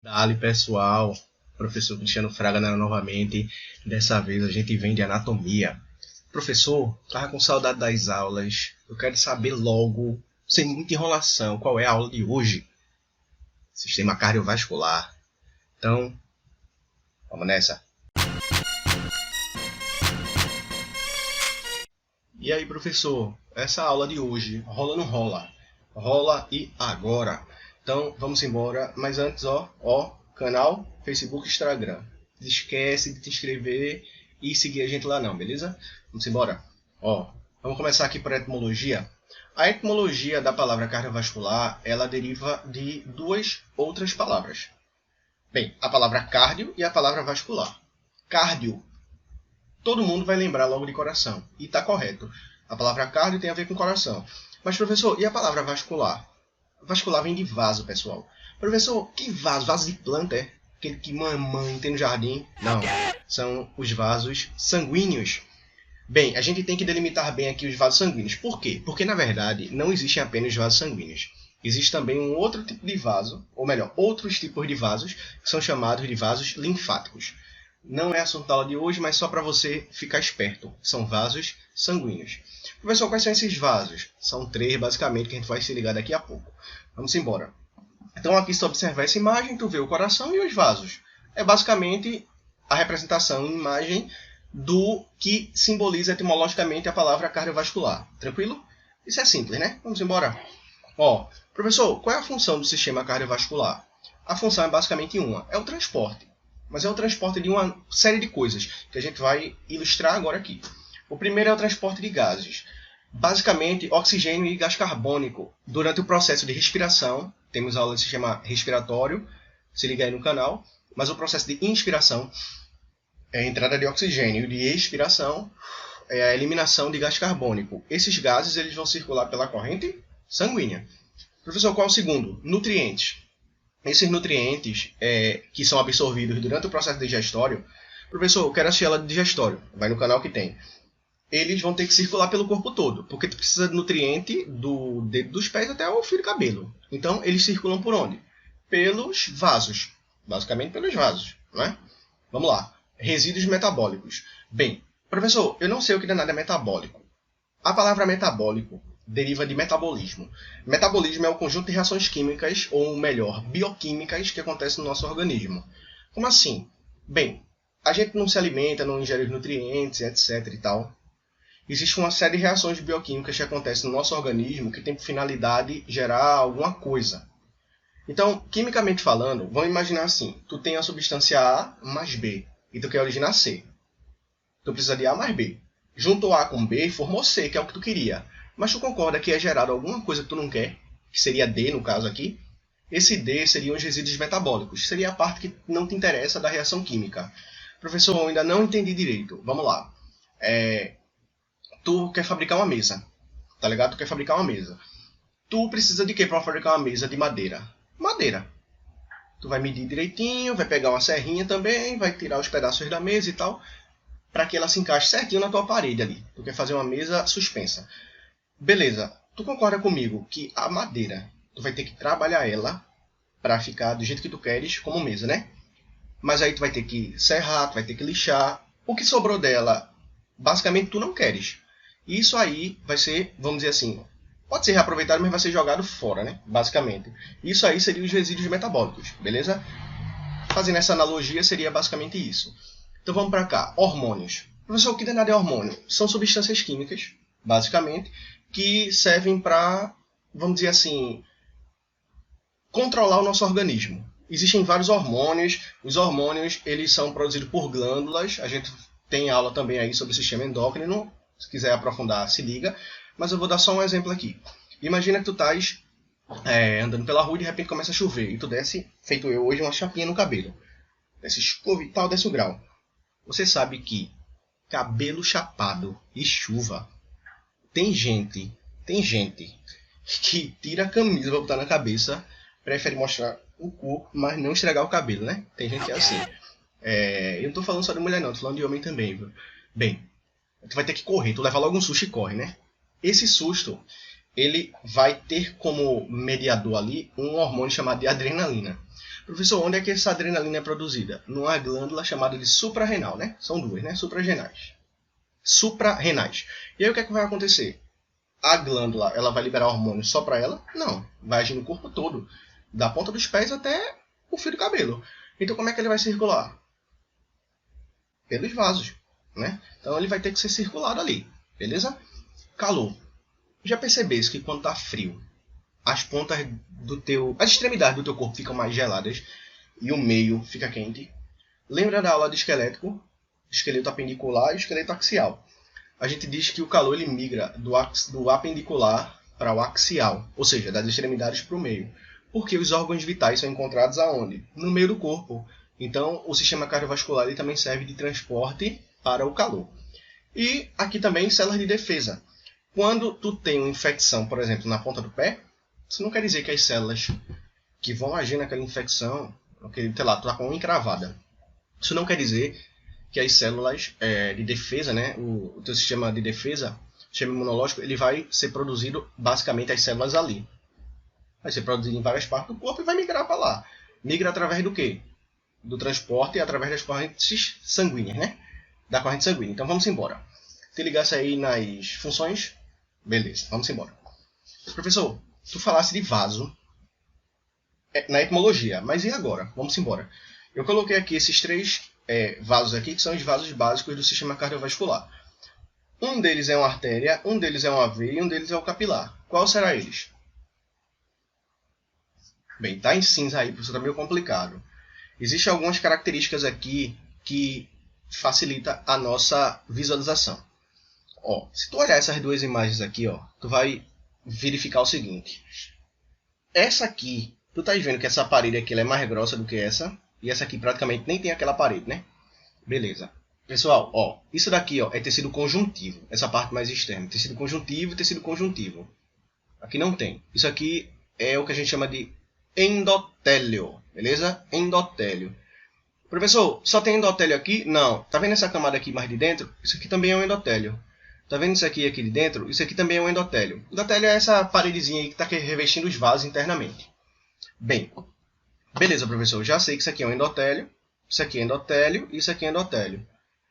Dali, pessoal, professor Cristiano Fraga novamente. Dessa vez a gente vem de anatomia. Professor, tava com saudade das aulas. Eu quero saber logo, sem muita enrolação, qual é a aula de hoje. Sistema cardiovascular. Então, vamos nessa. E aí, professor, essa aula de hoje, rola ou não rola? Rola e agora. Então, vamos embora. Mas antes, canal, Facebook, Instagram. Não esquece de te inscrever e seguir a gente lá não, beleza? Vamos embora. Vamos começar aqui por etimologia. A etimologia da palavra cardiovascular, ela deriva de duas outras palavras. Bem, a palavra cardio e a palavra vascular. Cardio, todo mundo vai lembrar logo de coração. E está correto. A palavra cardio tem a ver com coração. Mas, professor, e a palavra vascular? Vascular vem de vaso, pessoal. Professor, que vaso? Vaso de planta, é? Aquele que mamãe tem no jardim? Não, são os vasos sanguíneos. Bem, a gente tem que delimitar bem aqui os vasos sanguíneos. Por quê? Porque, na verdade, não existem apenas os vasos sanguíneos. Existe também um outro tipo de vaso, ou melhor, outros tipos de vasos, que são chamados de vasos linfáticos. Não é assunto da aula de hoje, mas só para você ficar esperto. São vasos sanguíneos. Professor, quais são esses vasos? São 3, basicamente, que a gente vai se ligar daqui a pouco. Vamos embora. Então, aqui, se tu observar essa imagem, tu vê o coração e os vasos. É basicamente a representação em imagem do que simboliza etimologicamente a palavra cardiovascular. Tranquilo? Isso é simples, né? Vamos embora. Professor, qual é a função do sistema cardiovascular? A função é basicamente uma. É o transporte. Mas é o transporte de uma série de coisas que a gente vai ilustrar agora aqui. O primeiro é o transporte de gases. Basicamente, oxigênio e gás carbônico. Durante o processo de respiração, temos aula de sistema respiratório, se liga aí no canal, mas o processo de inspiração é a entrada de oxigênio e de expiração é a eliminação de gás carbônico. Esses gases eles vão circular pela corrente sanguínea. Professor, qual é o segundo? Nutrientes. Esses nutrientes que são absorvidos durante o processo digestório. Professor, eu quero assistir aula de digestório. Vai no canal que tem. Eles vão ter que circular pelo corpo todo, porque tu precisa de nutriente do dedo dos pés até o fio de cabelo. Então, eles circulam por onde? Pelos vasos. Basicamente, pelos vasos, né? Vamos lá. Resíduos metabólicos. Bem, professor, eu não sei o que danado é metabólico. A palavra metabólico deriva de metabolismo. Metabolismo é o conjunto de reações químicas, ou melhor, bioquímicas, que acontece no nosso organismo. Como assim? Bem, a gente não se alimenta, não ingere os nutrientes, etc. e tal. Existe uma série de reações bioquímicas que acontecem no nosso organismo que tem por finalidade gerar alguma coisa. Então, quimicamente falando, vamos imaginar assim, tu tem a substância A mais B e tu quer originar C. Tu precisa de A mais B. Juntou A com B e formou C, que é o que tu queria. Mas tu concorda que é gerado alguma coisa que tu não quer, que seria D no caso aqui? Esse D seriam os resíduos metabólicos, seria a parte que não te interessa da reação química. Professor, eu ainda não entendi direito. Vamos lá. Tu quer fabricar uma mesa, tá ligado? Tu quer fabricar uma mesa. Tu precisa de quê para fabricar uma mesa de madeira? Madeira. Tu vai medir direitinho, vai pegar uma serrinha também, vai tirar os pedaços da mesa e tal, para que ela se encaixe certinho na tua parede ali. Tu quer fazer uma mesa suspensa. Beleza. Tu concorda comigo que a madeira, tu vai ter que trabalhar ela para ficar do jeito que tu queres como mesa, né? Mas aí tu vai ter que serrar, tu vai ter que lixar. O que sobrou dela, basicamente tu não queres. Isso aí vai ser, vamos dizer assim, pode ser reaproveitado, mas vai ser jogado fora, né? Basicamente. Isso aí seria os resíduos metabólicos, beleza? Fazendo essa analogia, seria basicamente isso. Então vamos para cá. Hormônios. Professor, o que danado é hormônio? São substâncias químicas, basicamente, que servem para, vamos dizer assim, controlar o nosso organismo. Existem vários hormônios. Os hormônios, eles são produzidos por glândulas. A gente tem aula também aí sobre o sistema endócrino. Se quiser aprofundar, se liga. Mas eu vou dar só um exemplo aqui. Imagina que tu estás andando pela rua e de repente começa a chover. E tu desce, feito eu hoje, uma chapinha no cabelo. Desce escova e tal, desce o grau. Você sabe que cabelo chapado e chuva, tem gente que tira a camisa para botar na cabeça, prefere mostrar o corpo, mas não estragar o cabelo, né? Tem gente que é assim. Eu não tô falando só de mulher não, tô falando de homem também, viu? Bem, tu vai ter que correr, tu leva logo um susto e corre, né? Esse susto, ele vai ter como mediador ali um hormônio chamado de adrenalina. Professor, onde é que essa adrenalina é produzida? Numa glândula chamada de suprarrenal, né? São duas, né? Suprarrenais. Suprarrenais. E aí o que é que vai acontecer? A glândula, ela vai liberar hormônio só para ela? Não. Vai agir no corpo todo. Da ponta dos pés até o fio do cabelo. Então como é que ele vai circular? Pelos vasos, né? Então ele vai ter que ser circulado ali, beleza? Calor. Já percebesse que quando está frio, as pontas as extremidades do teu corpo ficam mais geladas e o meio fica quente? Lembra da aula de esqueleto apendicular e esqueleto axial? A gente diz que o calor ele migra do apendicular para o axial, ou seja, das extremidades para o meio. Porque os órgãos vitais são encontrados aonde? No meio do corpo. Então, o sistema cardiovascular ele também serve de transporte para o calor. E aqui também células de defesa. Quando tu tem uma infecção, por exemplo, na ponta do pé, isso não quer dizer que as células que vão agir naquela infecção, sei lá, tu tá com uma encravada. Isso não quer dizer que as células de defesa, né, o teu sistema de defesa, o sistema imunológico, ele vai ser produzido basicamente as células ali. Vai ser produzido em várias partes do corpo e vai migrar para lá. Migra através do quê? Do transporte através das correntes sanguíneas, né? Da corrente sanguínea. Então vamos embora. Te ligasse aí nas funções? Beleza, vamos embora. Professor, tu falasse de vaso na etimologia, mas e agora? Vamos embora. Eu coloquei aqui esses três vasos aqui, que são os vasos básicos do sistema cardiovascular. Um deles é uma artéria, um deles é uma veia e um deles é o capilar. Qual será eles? Bem, tá em cinza aí, professor, tá meio complicado. Existem algumas características aqui que facilita a nossa visualização. Ó, se tu olhar essas duas imagens aqui, ó, tu vai verificar o seguinte. Essa aqui, tu tá vendo que essa parede aqui ela é mais grossa do que essa, e essa aqui praticamente nem tem aquela parede, né? Beleza. Pessoal, ó, isso daqui ó, é tecido conjuntivo, essa parte mais externa. Tecido conjuntivo e tecido conjuntivo. Aqui não tem. Isso aqui é o que a gente chama de endotélio, beleza? Endotélio. Professor, só tem endotélio aqui? Não. Tá vendo essa camada aqui mais de dentro? Isso aqui também é um endotélio. Tá vendo isso aqui de dentro? Isso aqui também é um endotélio. O endotélio é essa paredezinha aí que está revestindo os vasos internamente. Bem, beleza, professor. Já sei que isso aqui é um endotélio, isso aqui é endotélio e isso aqui é endotélio.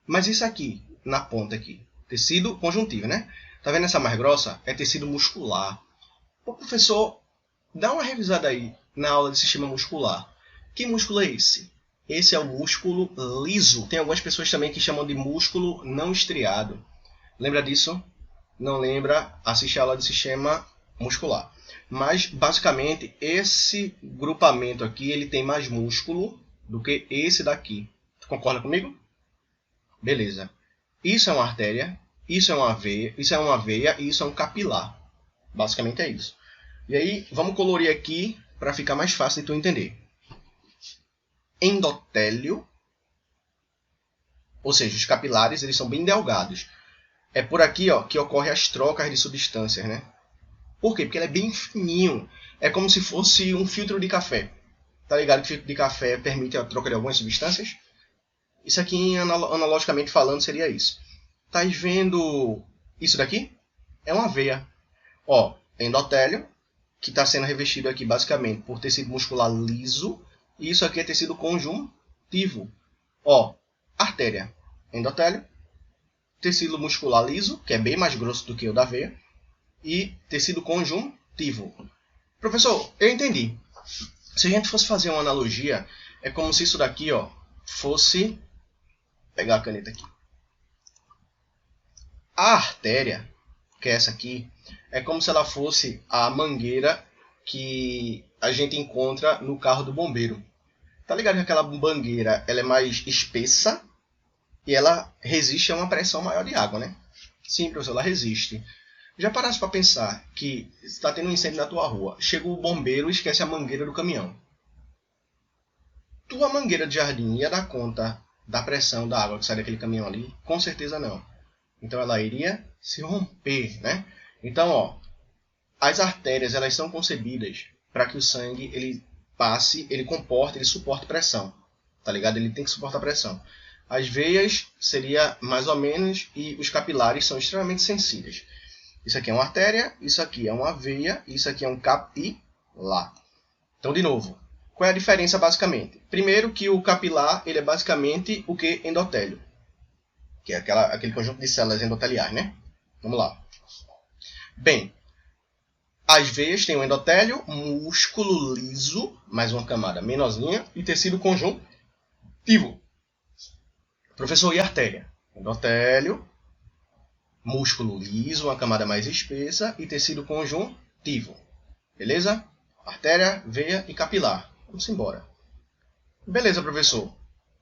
Mas isso aqui, na ponta aqui, tecido conjuntivo, né? Tá vendo essa mais grossa? É tecido muscular. Pô, professor, dá uma revisada aí na aula de sistema muscular. Que músculo é esse? Esse é o músculo liso. Tem algumas pessoas também que chamam de músculo não estriado. Lembra disso? Não lembra? Assiste a aula de sistema muscular. Mas, basicamente, esse grupamento aqui ele tem mais músculo do que esse daqui. Tu concorda comigo? Beleza. Isso é uma artéria, isso é uma veia e isso é um capilar. Basicamente é isso. E aí, vamos colorir aqui para ficar mais fácil de tu entender. Endotélio, ou seja, os capilares eles são bem delgados. É por aqui ó, que ocorrem as trocas de substâncias, né? Por quê? Porque ele é bem fininho. É como se fosse um filtro de café. Tá ligado que filtro de café permite a troca de algumas substâncias? Isso aqui, analogicamente falando, seria isso. Tá vendo isso daqui? É uma veia. Ó, endotélio, que está sendo revestido aqui basicamente por tecido muscular liso. E isso aqui é tecido conjuntivo. Ó, artéria, endotélio, tecido muscular liso, que é bem mais grosso do que o da veia, e tecido conjuntivo. Professor, eu entendi. Se a gente fosse fazer uma analogia, é como se isso daqui ó, fosse... Vou pegar a caneta aqui. A artéria, que é essa aqui, é como se ela fosse a mangueira que a gente encontra no carro do bombeiro. Tá ligado que aquela mangueira ela é mais espessa e ela resiste a uma pressão maior de água, né? Sim, professor, ela resiste. Já parasse para pensar que está tendo um incêndio na tua rua, chega o bombeiro e esquece a mangueira do caminhão. Tua mangueira de jardim ia dar conta da pressão da água que sai daquele caminhão ali? Com certeza não. Então ela iria se romper, né? Então, ó, as artérias elas são concebidas para que o sangue ele passe, ele comporte, ele suporte pressão, tá ligado? Ele tem que suportar pressão. As veias seria mais ou menos e os capilares são extremamente sensíveis. Isso aqui é uma artéria, isso aqui é uma veia, isso aqui é um capilar. Então, de novo, Qual é a diferença, basicamente? Primeiro que o capilar ele é basicamente o que? Endotélio. Que é aquele conjunto de células endoteliais, né? Vamos lá. Bem, as veias têm o endotélio, músculo liso, mais uma camada menorzinha, e tecido conjuntivo. Professor, e artéria? Endotélio, músculo liso, uma camada mais espessa, e tecido conjuntivo. Beleza? Artéria, veia e capilar. Vamos embora. Beleza, professor.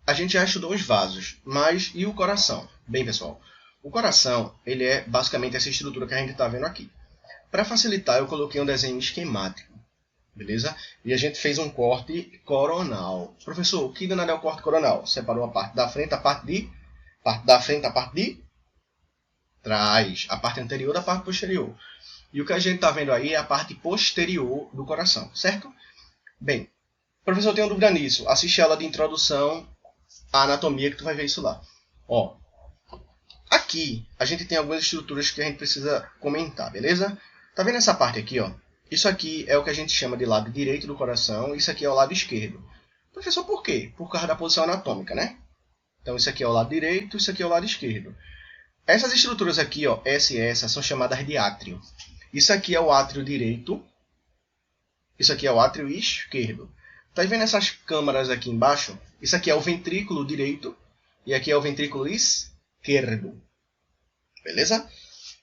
A gente já estudou os vasos, mas e o coração? Bem, pessoal, o coração ele é basicamente essa estrutura que a gente está vendo aqui. Para facilitar, eu coloquei um desenho esquemático, beleza? E a gente fez um corte coronal. Professor, o que danado é o corte coronal? Separou a parte da frente, a parte de trás, a parte anterior da parte posterior. E o que a gente está vendo aí é a parte posterior do coração, certo? Bem, professor, eu tenho dúvida nisso. Assiste a aula de introdução à anatomia que tu vai ver isso lá. Ó, aqui a gente tem algumas estruturas que a gente precisa comentar, beleza? Tá vendo essa parte aqui, ó? Isso aqui é o que a gente chama de lado direito do coração, isso aqui é o lado esquerdo. Professor, por quê? Por causa da posição anatômica, né? Então isso aqui é o lado direito, isso aqui é o lado esquerdo. Essas estruturas aqui, ó, essa e essa, são chamadas de átrio. Isso aqui é o átrio direito, isso aqui é o átrio esquerdo. Tá vendo essas câmaras aqui embaixo? Isso aqui é o ventrículo direito e aqui é o ventrículo esquerdo. Beleza?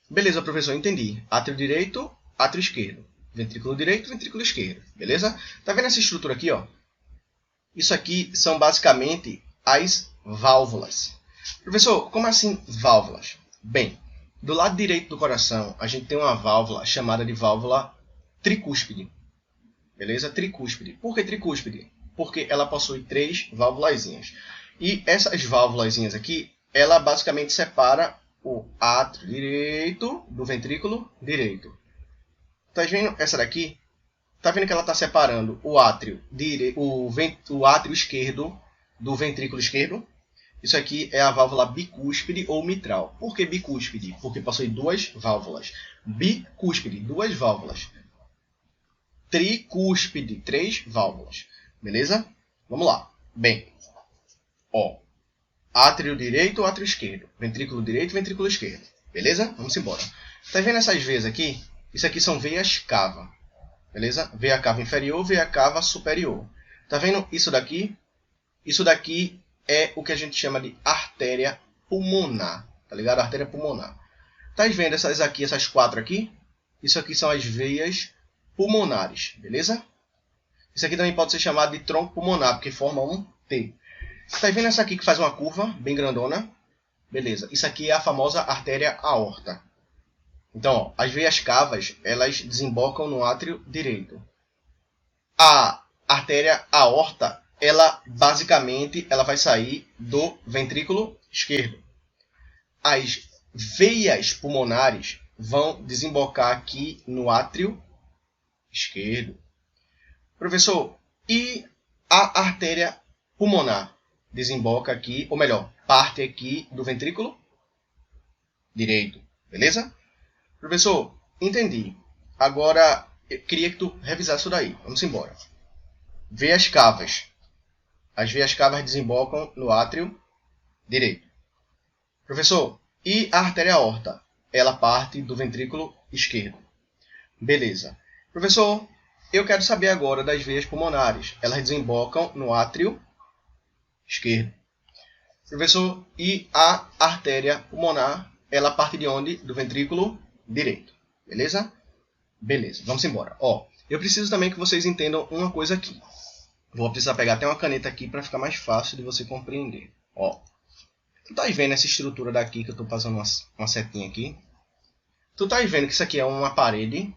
Beleza, professor, entendi. Átrio direito, átrio esquerdo. Ventrículo direito, ventrículo esquerdo. Beleza? Tá vendo essa estrutura aqui, ó? Isso aqui são basicamente as válvulas. Professor, como assim válvulas? Bem, do lado direito do coração, a gente tem uma válvula chamada de válvula tricúspide. Beleza? Tricúspide. Por que tricúspide? Porque ela possui 3 válvulazinhas. E essas válvulazinhas aqui, ela basicamente separa o átrio direito do ventrículo direito. Tá vendo essa daqui? Tá vendo que ela está separando o átrio esquerdo do ventrículo esquerdo? Isso aqui é a válvula bicúspide ou mitral. Por que bicúspide? Porque possui 2 válvulas. Bicúspide, 2 válvulas. Tricúspide, 3 válvulas. Beleza? Vamos lá. Bem, ó, átrio direito, átrio esquerdo. Ventrículo direito, ventrículo esquerdo. Beleza? Vamos embora. Tá vendo essas veias aqui? Isso aqui são veias cava. Beleza? Veia cava inferior, veia cava superior. Tá vendo isso daqui? Isso daqui é o que a gente chama de artéria pulmonar. Tá ligado? Artéria pulmonar. Tá vendo essas aqui, essas 4 aqui? Isso aqui são as veias pulmonares. Beleza? Isso aqui também pode ser chamado de tronco pulmonar, porque forma um T. Tá vendo essa aqui que faz uma curva bem grandona? Beleza. Isso aqui é a famosa artéria aorta. Então, ó, as veias cavas, elas desembocam no átrio direito. A artéria aorta, ela basicamente ela vai sair do ventrículo esquerdo. As veias pulmonares vão desembocar aqui no átrio esquerdo. Professor, e a artéria pulmonar desemboca aqui, ou melhor, parte aqui do ventrículo direito. Beleza? Professor, entendi. Agora, eu queria que tu revisasse isso daí. Vamos embora. Veias cavas. As veias cavas desembocam no átrio direito. Professor, e a artéria aorta? Ela parte do ventrículo esquerdo. Beleza. Professor, eu quero saber agora das veias pulmonares. Elas desembocam no átrio esquerdo. Professor, e a artéria pulmonar? Ela parte de onde? Do ventrículo direito. Beleza? Beleza, vamos embora. Ó, eu preciso também que vocês entendam uma coisa aqui. Vou precisar pegar até uma caneta aqui para ficar mais fácil de você compreender. Ó, tu tá vendo essa estrutura daqui que eu estou passando uma setinha aqui? Tu tá vendo que isso aqui é uma parede?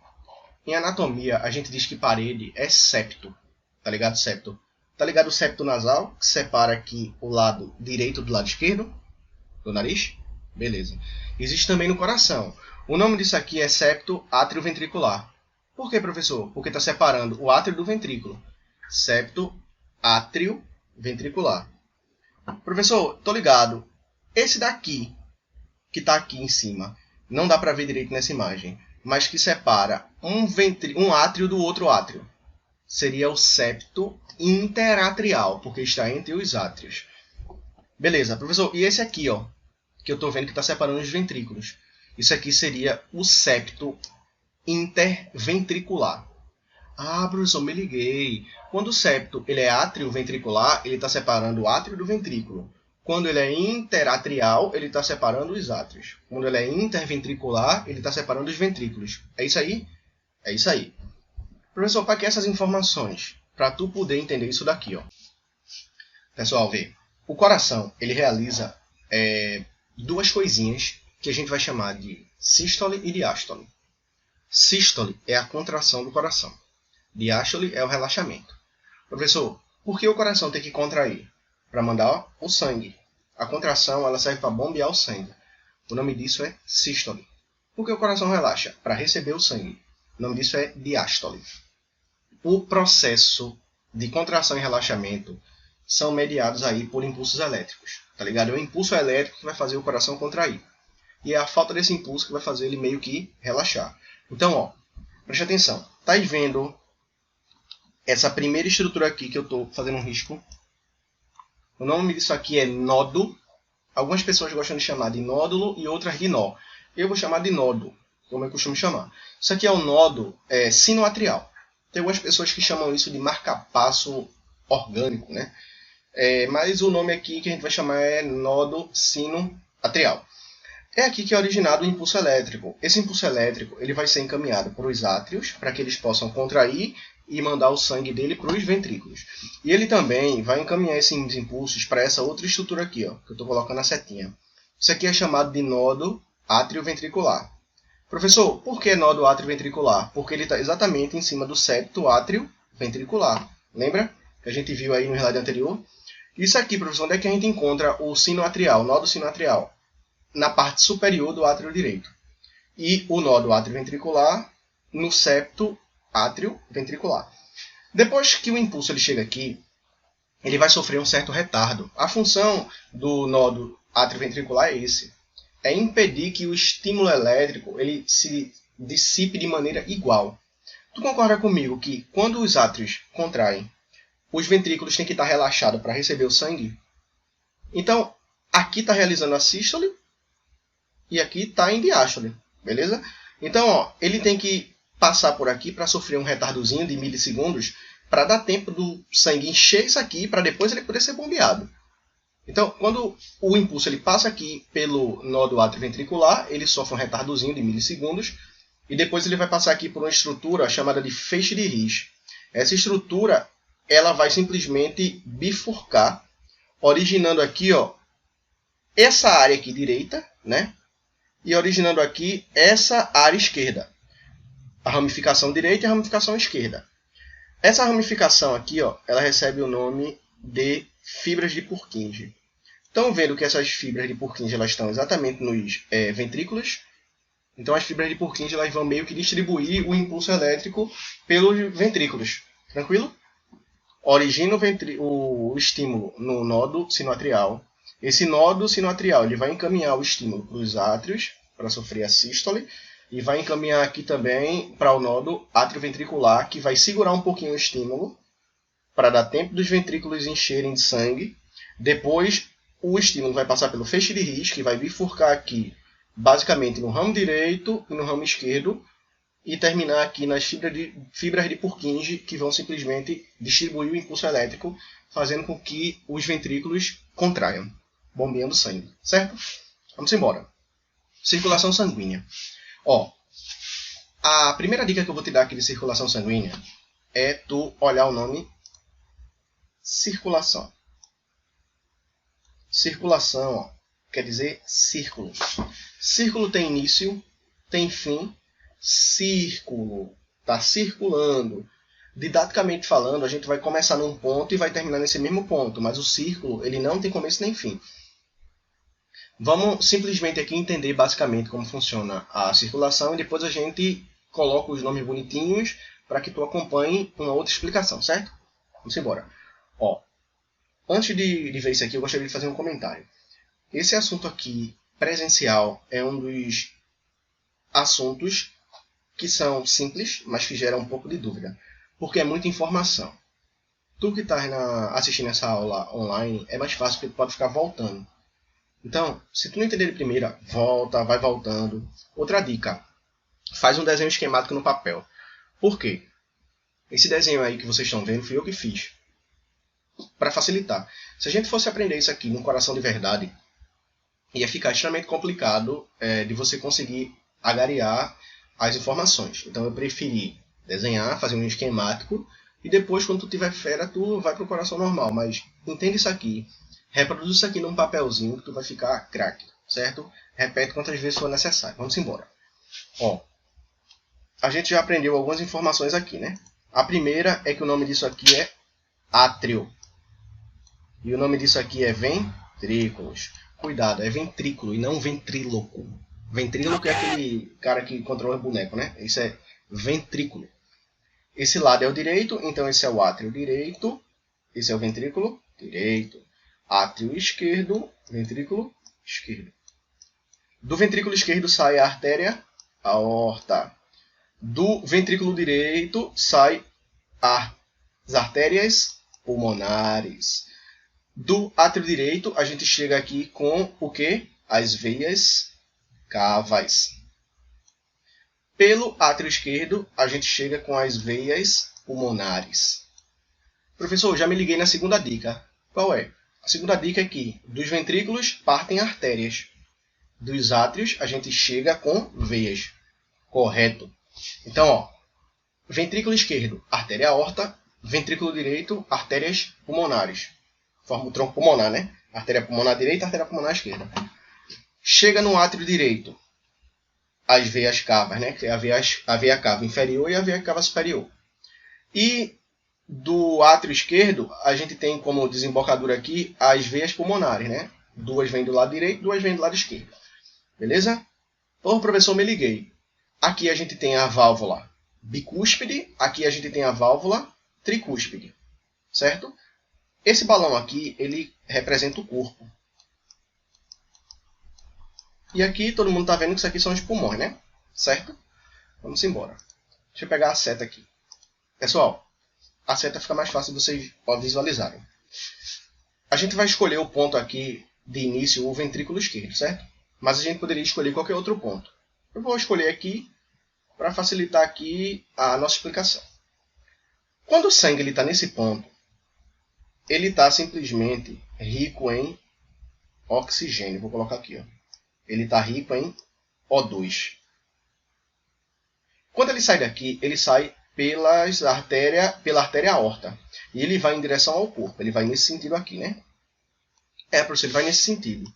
Em anatomia, a gente diz que parede é septo. Tá ligado? Septo. Tá ligado o septo nasal, que separa aqui o lado direito do lado esquerdo do nariz? Beleza. Existe também no coração. O nome disso aqui é septo atrioventricular. Por que, professor? Porque está separando o átrio do ventrículo. Septo atrioventricular. Professor, tô ligado. Esse daqui, que está aqui em cima, não dá para ver direito nessa imagem, mas que separa um átrio do outro átrio. Seria o septo interatrial, porque está entre os átrios. Beleza, professor, e esse aqui, ó, que eu estou vendo que está separando os ventrículos. Isso aqui seria o septo interventricular. Ah, professor, me liguei. Quando o septo ele é átrio-ventricular, ele está separando o átrio do ventrículo. Quando ele é interatrial, ele está separando os átrios. Quando ele é interventricular, ele está separando os ventrículos. É isso aí? É isso aí. Professor, para que essas informações? Para tu poder entender isso daqui, ó. Pessoal, vê. O coração, ele realiza duas coisinhas que a gente vai chamar de sístole e diástole. Sístole é a contração do coração. Diástole é o relaxamento. Professor, por que o coração tem que contrair? Para mandar o sangue. A contração ela serve para bombear o sangue. O nome disso é sístole. Por que o coração relaxa? Para receber o sangue. O nome disso é diástole. O processo de contração e relaxamento são mediados aí por impulsos elétricos. Tá ligado? É o impulso elétrico que vai fazer o coração contrair. E é a falta desse impulso que vai fazer ele meio que relaxar. Então, ó, preste atenção. Tá vendo essa primeira estrutura aqui que eu estou fazendo um risco? O nome disso aqui é nodo. Algumas pessoas gostam de chamar de nódulo e outras de nó. Eu vou chamar de nodo, como eu costumo chamar. Isso aqui é o nodo sinoatrial. Tem algumas pessoas que chamam isso de marca-passo orgânico, né? Mas o nome aqui que a gente vai chamar é nodo sinoatrial. É aqui que é originado o impulso elétrico. Esse impulso elétrico ele vai ser encaminhado para os átrios, para que eles possam contrair e mandar o sangue dele para os ventrículos. E ele também vai encaminhar esses impulsos para essa outra estrutura aqui, ó, que eu estou colocando a setinha. Isso aqui é chamado de nodo átrio-ventricular. Professor, por que nodo átrio-ventricular? Porque ele está exatamente em cima do septo átrio-ventricular. Lembra? Que a gente viu aí no slide anterior. Isso aqui, professor, onde é que a gente encontra o sino atrial, o nodo sinoatrial? Na parte superior do átrio direito. E o nó átrio-ventricular no septo átrio-ventricular. Depois que o impulso ele chega aqui, ele vai sofrer um certo retardo. A função do nódo átrio-ventricular é esse. É impedir que o estímulo elétrico ele se dissipe de maneira igual. Tu concorda comigo que quando os átrios contraem, os ventrículos têm que estar relaxados para receber o sangue? Então, aqui está realizando a sístole e aqui está em diástole, beleza? Então, ó, ele tem que passar por aqui para sofrer um retardozinho de milissegundos para dar tempo do sangue encher isso aqui para depois ele poder ser bombeado. Então, quando o impulso ele passa aqui pelo nódo átrio-ventricular, ele sofre um retardozinho de milissegundos e depois ele vai passar aqui por uma estrutura chamada de feixe de Risch. Essa estrutura ela vai simplesmente bifurcar, originando aqui, ó, essa área aqui direita, né? E originando aqui essa área esquerda. A ramificação direita e a ramificação esquerda. Essa ramificação aqui, ó, ela recebe o nome de fibras de Purkinje. Estão vendo que essas fibras de Purkinje elas estão exatamente nos ventrículos. Então as fibras de Purkinje elas vão meio que distribuir o impulso elétrico pelos ventrículos. Tranquilo? Origina o estímulo no nódo sinoatrial. Esse nódo sinoatrial ele vai encaminhar o estímulo para os átrios, para sofrer a sístole, e vai encaminhar aqui também para o nódo átrio-ventricular, que vai segurar um pouquinho o estímulo, para dar tempo dos ventrículos encherem de sangue. Depois, o estímulo vai passar pelo feixe de Risch, que vai bifurcar aqui, basicamente no ramo direito e no ramo esquerdo, e terminar aqui nas fibras de Purkinje, que vão simplesmente distribuir o impulso elétrico, fazendo com que os ventrículos contraiam, bombeando sangue, certo? Vamos embora. Circulação sanguínea. Ó, a primeira dica que eu vou te dar aqui de circulação sanguínea é tu olhar o nome circulação. Circulação, ó, quer dizer círculo. Círculo tem início, tem fim. Círculo está circulando. Didaticamente falando, a gente vai começar num ponto e vai terminar nesse mesmo ponto, mas o círculo ele não tem começo nem fim. Vamos simplesmente aqui entender basicamente como funciona a circulação e depois a gente coloca os nomes bonitinhos para que tu acompanhe uma outra explicação, certo? Vamos embora. Ó, antes de ver isso aqui, eu gostaria de fazer um comentário. Esse assunto aqui, presencial, é um dos assuntos que são simples, mas que geram um pouco de dúvida, porque é muita informação. Tu que está assistindo essa aula online, é mais fácil porque tu pode ficar voltando. Então, se tu não entender de primeira, volta, vai voltando. Outra dica, faz um desenho esquemático no papel. Por quê? Esse desenho aí que vocês estão vendo fui eu que fiz. Para facilitar. Se a gente fosse aprender isso aqui no coração de verdade, ia ficar extremamente complicado de você conseguir agariar as informações. Então eu preferi desenhar, fazer um esquemático, e depois, quando tu tiver fera, tu vai para o coração normal. Mas entende isso aqui, reproduz isso aqui num papelzinho que tu vai ficar craque, certo? Repete quantas vezes for necessário. Vamos embora. Ó, a gente já aprendeu algumas informações aqui, né? A primeira é que o nome disso aqui é átrio. E o nome disso aqui é ventrículos. Cuidado, é ventrículo e não ventríloco. Ventríloco é aquele cara que controla o boneco, né? Isso é ventrículo. Esse lado é o direito, então esse é o átrio direito. Esse é o ventrículo direito. Átrio esquerdo, ventrículo esquerdo. Do ventrículo esquerdo sai a artéria aorta. Do ventrículo direito sai as artérias pulmonares. Do átrio direito, a gente chega aqui com o quê? As veias cavas. Pelo átrio esquerdo, a gente chega com as veias pulmonares. Professor, já me liguei na segunda dica. Qual é? A segunda dica é que dos ventrículos partem artérias. Dos átrios, a gente chega com veias. Correto. Então, ó, ventrículo esquerdo, artéria aorta. Ventrículo direito, artérias pulmonares. Forma o tronco pulmonar, né? Artéria pulmonar direita, artéria pulmonar esquerda. Chega no átrio direito, as veias cavas, né? Que é a veia cava inferior e a veia cava superior. E do átrio esquerdo, a gente tem como desembocadura aqui as veias pulmonares, né? Duas vêm do lado direito, duas vêm do lado esquerdo. Beleza? Ô, professor, me liguei. Aqui a gente tem a válvula bicúspide, aqui a gente tem a válvula tricúspide. Certo? Esse balão aqui, ele representa o corpo. E aqui todo mundo está vendo que isso aqui são os pulmões, né? Certo? Vamos embora. Deixa eu pegar a seta aqui. Pessoal, a seta fica mais fácil de vocês visualizarem. A gente vai escolher o ponto aqui de início, o ventrículo esquerdo, certo? Mas a gente poderia escolher qualquer outro ponto. Eu vou escolher aqui para facilitar aqui a nossa explicação. Quando o sangue está nesse ponto, ele está simplesmente rico em oxigênio. Vou colocar aqui, ó. Ele está rico em O2. Quando ele sai daqui, ele sai pela artéria aorta. E ele vai em direção ao corpo. Ele vai nesse sentido aqui, né? Professor, ele vai nesse sentido.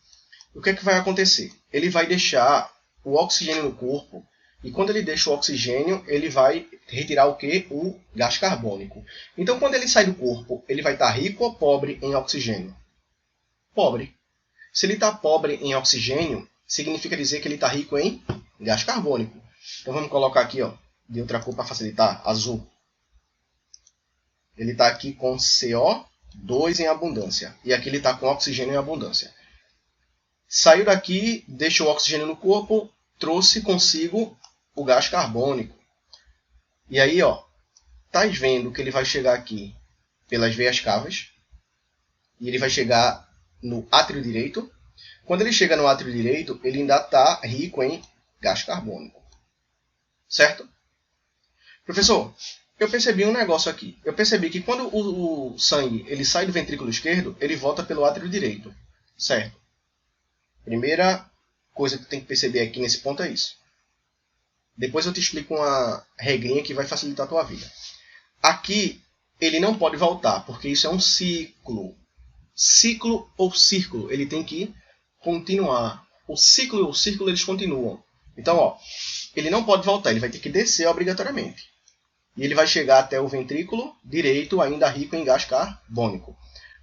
O que é que vai acontecer? Ele vai deixar o oxigênio no corpo. E quando ele deixa o oxigênio, ele vai retirar o quê? O gás carbônico. Então, quando ele sai do corpo, ele vai estar rico ou pobre em oxigênio? Pobre. Se ele está pobre em oxigênio, significa dizer que ele está rico em gás carbônico. Então, vamos colocar aqui, ó, de outra cor para facilitar, azul. Ele está aqui com CO2 em abundância. E aqui ele está com oxigênio em abundância. Saiu daqui, deixou o oxigênio no corpo, trouxe consigo o gás carbônico. E aí, ó, tá vendo que ele vai chegar aqui pelas veias cavas. E ele vai chegar no átrio direito. Quando ele chega no átrio direito, ele ainda está rico em gás carbônico. Certo? Professor, eu percebi um negócio aqui. Eu percebi que quando o sangue ele sai do ventrículo esquerdo, ele volta pelo átrio direito. Certo? Primeira coisa que tu tem que perceber aqui nesse ponto é isso. Depois eu te explico uma regrinha que vai facilitar a tua vida. Aqui, ele não pode voltar, porque isso é um ciclo. Ciclo ou círculo, ele tem que continuar. O ciclo e o círculo, eles continuam. Então, ó, ele não pode voltar, ele vai ter que descer obrigatoriamente. E ele vai chegar até o ventrículo direito, ainda rico em gás carbônico.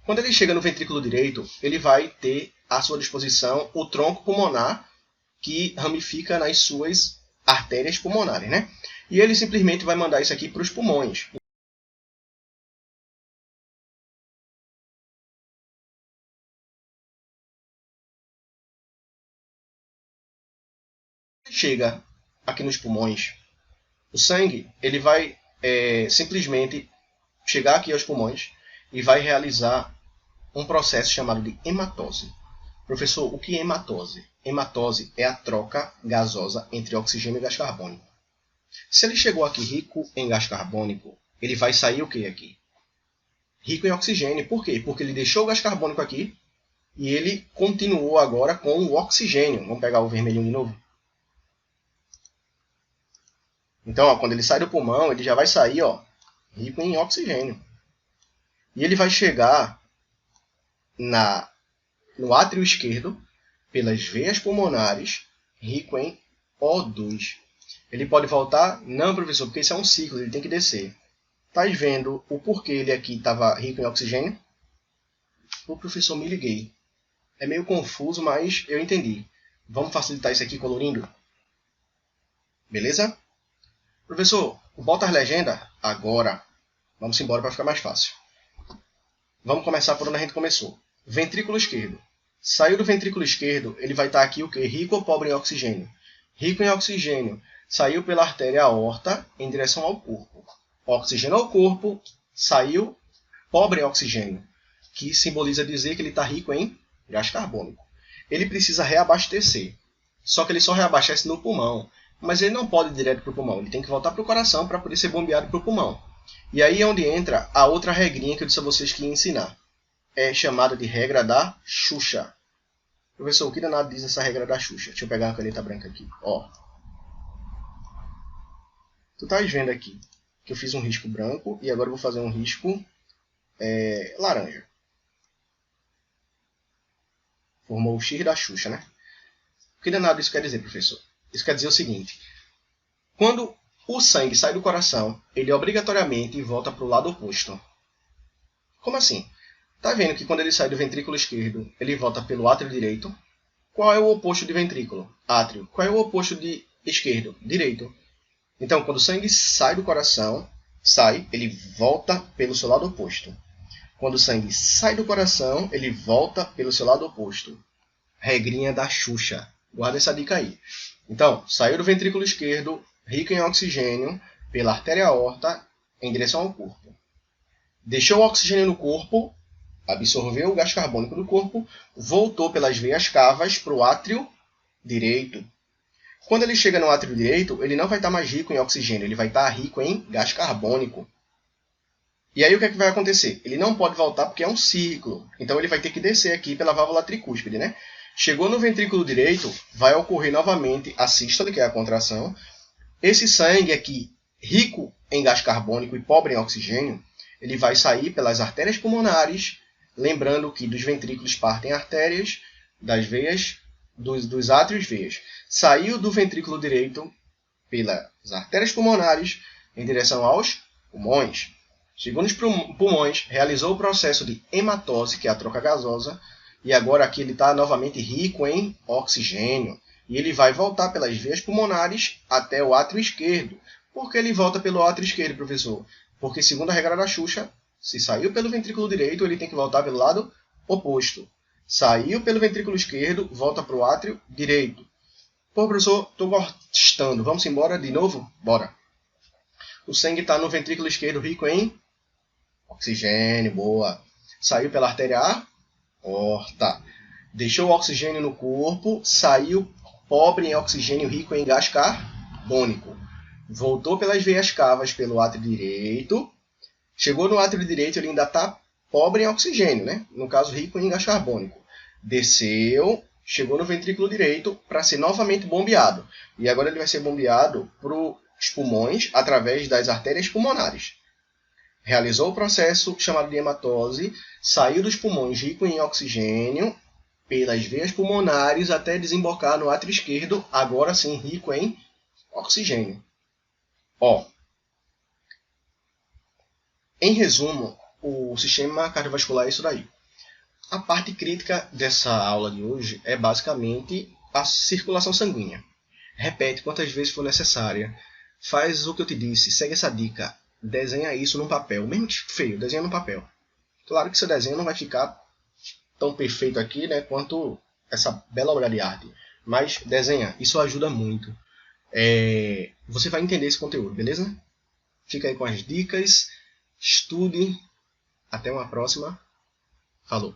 Quando ele chega no ventrículo direito, ele vai ter à sua disposição o tronco pulmonar, que ramifica nas suas artérias pulmonares, né? E ele simplesmente vai mandar isso aqui para os pulmões. Chega aqui nos pulmões, o sangue ele vai simplesmente chegar aqui aos pulmões e vai realizar um processo chamado de hematose. Professor, o que é hematose? Hematose é a troca gasosa entre oxigênio e gás carbônico. Se ele chegou aqui rico em gás carbônico, ele vai sair o que aqui? Rico em oxigênio. Por quê? Porque ele deixou o gás carbônico aqui e ele continuou agora com o oxigênio. Vamos pegar o vermelhinho de novo. Então, ó, quando ele sai do pulmão, ele já vai sair rico em oxigênio. E ele vai chegar no átrio esquerdo, pelas veias pulmonares, rico em O2. Ele pode voltar? Não, professor, porque isso é um ciclo, ele tem que descer. Tá vendo o porquê ele aqui estava rico em oxigênio? O professor, me liguei. É meio confuso, mas eu entendi. Vamos facilitar isso aqui colorindo? Beleza? Professor, bota as legendas agora. Vamos embora para ficar mais fácil. Vamos começar por onde a gente começou. Ventrículo esquerdo. Saiu do ventrículo esquerdo, ele vai estar aqui o quê? Rico ou pobre em oxigênio? Rico em oxigênio. Saiu pela artéria aorta em direção ao corpo. Oxigênio ao corpo, saiu pobre em oxigênio, que simboliza dizer que ele está rico em gás carbônico. Ele precisa reabastecer, só que ele só reabastece no pulmão, mas ele não pode ir direto para o pulmão, ele tem que voltar para o coração para poder ser bombeado para o pulmão. E aí é onde entra a outra regrinha que eu disse a vocês que ia ensinar. É chamada de regra da Xuxa. Professor, o que danado diz essa regra da Xuxa? Deixa eu pegar uma caneta branca aqui. Tu estás vendo aqui que eu fiz um risco branco e agora eu vou fazer um risco laranja. Formou o X da Xuxa, né? O que danado isso quer dizer, professor? Isso quer dizer o seguinte. Quando o sangue sai do coração, ele obrigatoriamente volta para o lado oposto. Como assim? Tá vendo que quando ele sai do ventrículo esquerdo, ele volta pelo átrio direito? Qual é o oposto de ventrículo? Átrio. Qual é o oposto de esquerdo? Direito. Então, quando o sangue sai do coração, ele volta pelo seu lado oposto. Quando o sangue sai do coração, ele volta pelo seu lado oposto. Regrinha da Xuxa. Guarda essa dica aí. Então, saiu do ventrículo esquerdo, rico em oxigênio, pela artéria aorta, em direção ao corpo. Deixou o oxigênio no corpo, absorveu o gás carbônico do corpo, voltou pelas veias cavas para o átrio direito. Quando ele chega no átrio direito, ele não vai estar mais rico em oxigênio, ele vai estar rico em gás carbônico. E aí o que é que vai acontecer? Ele não pode voltar porque é um ciclo. Então ele vai ter que descer aqui pela válvula tricúspide, né? Chegou no ventrículo direito, vai ocorrer novamente a sístole, que é a contração. Esse sangue aqui, rico em gás carbônico e pobre em oxigênio, ele vai sair pelas artérias pulmonares, lembrando que dos ventrículos partem artérias, das veias, dos átrios veias. Saiu do ventrículo direito pelas artérias pulmonares em direção aos pulmões. Chegou nos pulmões, realizou o processo de hematose, que é a troca gasosa, e agora aqui ele está novamente rico em oxigênio. E ele vai voltar pelas veias pulmonares até o átrio esquerdo. Por que ele volta pelo átrio esquerdo, professor? Porque, segundo a regra da Xuxa, se saiu pelo ventrículo direito, ele tem que voltar pelo lado oposto. Saiu pelo ventrículo esquerdo, volta para o átrio direito. Pô, professor, estou gostando. Vamos embora de novo? Bora. O sangue está no ventrículo esquerdo rico em oxigênio, boa. Saiu pela artéria aorta. Deixou o oxigênio no corpo, saiu pobre em oxigênio, rico em gás carbônico. Voltou pelas veias cavas pelo átrio direito. Chegou no átrio direito, ele ainda está pobre em oxigênio, né? No caso, rico em gás carbônico. Desceu, chegou no ventrículo direito para ser novamente bombeado. E agora ele vai ser bombeado para os pulmões através das artérias pulmonares. Realizou o processo chamado de hematose, saiu dos pulmões rico em oxigênio, pelas veias pulmonares até desembocar no átrio esquerdo, agora sim rico em oxigênio. Em resumo, o sistema cardiovascular é isso daí. A parte crítica dessa aula de hoje é basicamente a circulação sanguínea. Repete quantas vezes for necessária. Faz o que eu te disse, segue essa dica. Desenha isso num papel, mesmo que feio, desenha num papel. Claro que seu desenho não vai ficar tão perfeito aqui, né, quanto essa bela obra de arte. Mas desenha, isso ajuda muito. Você vai entender esse conteúdo, beleza? Fica aí com as dicas, estude, Até uma próxima. Falou!